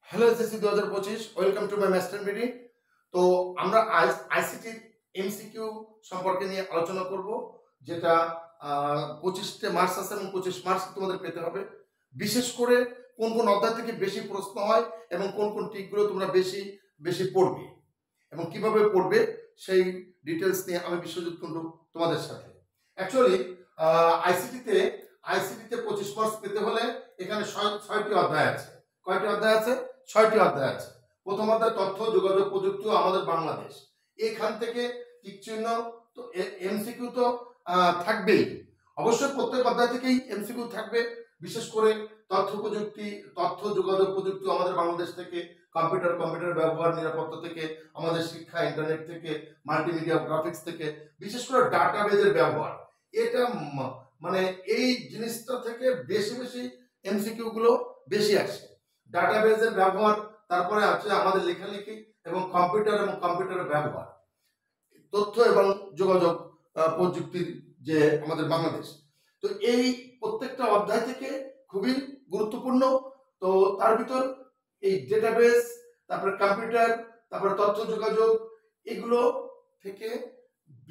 Hello SSC 2025, welcome to my master midi. তো আমরা আজ আইসিটি এমসিকিউ সম্পর্কে নিয়ে আলোচনা করব, যেটা 25 মার্চ আছে এবং 25 মার্চ তোমাদের পেতে হবে। বিশেষ করে কোন কোন অধ্যায় থেকে বেশি প্রশ্ন হয় এবং কোন কোন ট্রিকগুলো তোমরা বেশি বেশি পড়বে এবং কিভাবে পড়বে সেই ডিটেলস নিয়ে আমি বিশ্বজিৎ কুণ্ডু তোমাদের সাথে। অ্যাকচুয়ালি আইসিটিতে 25 মার্চ পেতে হলে এখানে 6টি অধ্যায় আছে। কয়টি অধ্যায় আছে? 6টি অধ্যায় আছে। প্রথম অধ্যায় তথ্য যোগাযোগ প্রযুক্তি ও আমাদের বাংলাদেশ। এখান থেকে টিক চিহ্ন তো এমসিকিউ তো থাকবেই, অবশ্যই প্রত্যেক অধ্যায় থেকেই এমসিকিউ থাকবে। বিশেষ করে তথ্য প্রযুক্তি, তথ্য যোগাযোগ প্রযুক্তি আমাদের বাংলাদেশ থেকে, কম্পিউটার ব্যবহার নিরাপত্তা থেকে, আমাদের শিক্ষা, ইন্টারনেট থেকে, মাল্টিমিডিয়া গ্রাফিক্স থেকে, বিশেষ করে ডাটাবেজের ব্যবহার, এটা মানে এই জিনিসটা থেকে বেশি বেশি এমসিকিউ গুলো বেশি আসে। ডাটাবেজের ব্যবহার, তারপরে আছে আমাদের লেখালেখি এবং কম্পিউটারের ব্যবহার, তথ্য এবং যোগাযোগ প্রযুক্তির যে আমাদের বাংলাদেশ। তো এই প্রত্যেকটা অধ্যায় থেকে খুবই গুরুত্বপূর্ণ। তো তার ভিতর এই ডেটাবেস, তারপরে কম্পিউটার, তারপরে তথ্য যোগাযোগ, এগুলো থেকে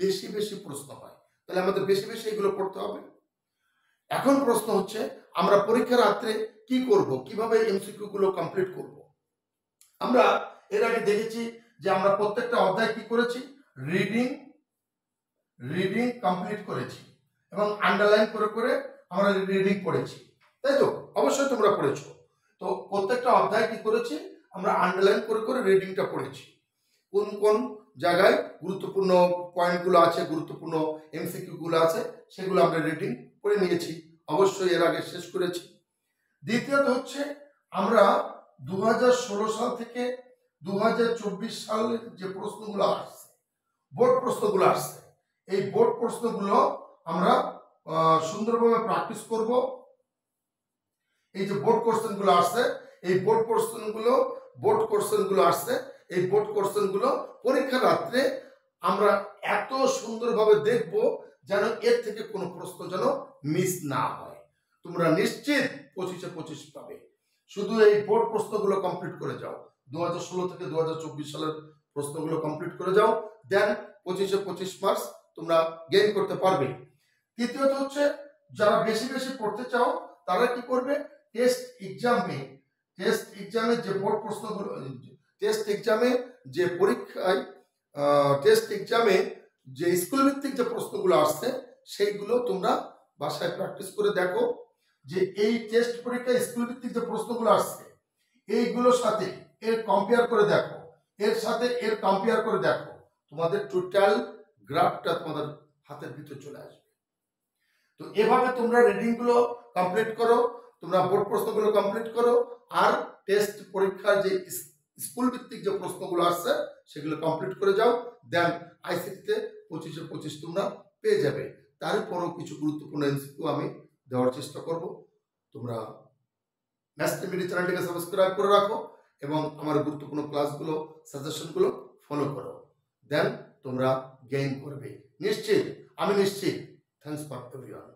বেশি বেশি প্রশ্ন হয়। তাহলে আমাদের বেশি বেশি এগুলো পড়তে হবে। এখন প্রশ্ন হচ্ছে, আমরা পরীক্ষার রাত্রে কি করব, কিভাবে এমসিকিউ গুলো কমপ্লিট করব। আমরা এর আগে দেখেছি যে আমরা প্রত্যেকটা অধ্যায় কি করেছি, রিডিং কমপ্লিট করেছি এবং আন্ডারলাইন করে করে আমরা রিডিং পড়েছি, তাই তো? অবশ্যই তোমরা পড়েছো। তো প্রত্যেকটা অধ্যায় কি করেছি, আমরা আন্ডারলাইন করে করে রিডিংটা পড়েছি। কোন কোন জায়গায় গুরুত্বপূর্ণ পয়েন্টগুলো আছে, গুরুত্বপূর্ণ এমসিকিউ গুলো আছে, সেগুলো আমরা রিডিং করে নিয়েছি, অবশ্যই এর আগে শেষ করেছি। দ্বিতীয়ত হচ্ছে, আমরা 2016 সাল থেকে 2024 সালের যে প্রশ্নগুলো আসছে, বোর্ড প্রশ্নগুলো আসছে, এই বোর্ড প্রশ্নগুলো আমরা সুন্দরভাবে প্র্যাকটিস করব। এই যে বোর্ড কোশ্চেনগুলো আসছে, এই বোর্ড কোশ্চেনগুলো আসছে, এই বোর্ড কোশ্চেনগুলো পরীক্ষার রাত্রে আমরা এত সুন্দরভাবে দেখব যেন এর থেকে কোনো প্রশ্ন যেন মিস না হয়। তোমরা নিশ্চিত 25-25 পাবে। শুধু এই বোর্ড প্রশ্নগুলো কমপ্লিট করে যাও, 2016 থেকে 2024 সালের প্রশ্নগুলো কমপ্লিট করে যাও, দেন 25-25 মার্কস তোমরা গেইন করতে পারবে। তৃতীয়ত হচ্ছে, যারা বেশি বেশি পড়তে চাও তারা কি করবে, টেস্ট এক্সামে যে বোর্ড প্রশ্নগুলো, টেস্ট এক্সামে যে পরীক্ষায়, টেস্ট এক্সামে যে স্কুল ভিত্তিক যে প্রশ্নগুলো আসছে, সেইগুলো তোমরা বাসায় প্র্যাকটিস করে দেখো যে এই টেস্ট পরীক্ষায় স্কুল ভিত্তিক যে প্রশ্নগুলো আসছে, এইগুলোর সাথে এর কম্পেয়ার করে দেখো, এর সাথে এর কম্পেয়ার করে দেখো, তোমাদের টোটাল গ্রাফটা তোমাদের হাতের ভিতরে চলে আসবে। তো এভাবে তোমরা রিডিং গুলো কমপ্লিট করো, তোমরা বোর্ড প্রশ্নগুলো কমপ্লিট করো, আর টেস্ট পরীক্ষার যে স্কুল ভিত্তিক যে প্রশ্নগুলো আসছে সেগুলো কমপ্লিট করে যাও, দেন আইসিটিতে 25-25 তোমরা পেয়ে যাবে। তারপরও কিছু গুরুত্বপূর্ণ এমসিকিউ আমি দেওয়ার চেষ্টা করব। তোমরা মাস্টার মিডি চ্যানেলটিকে সাবস্ক্রাইব করে রাখো এবং আমার গুরুত্বপূর্ণ ক্লাসগুলো, সাজেশনগুলো ফলো করো, দেন তোমরা গেইন করবে নিশ্চিত, আমি নিশ্চিত। Thanks for everyone.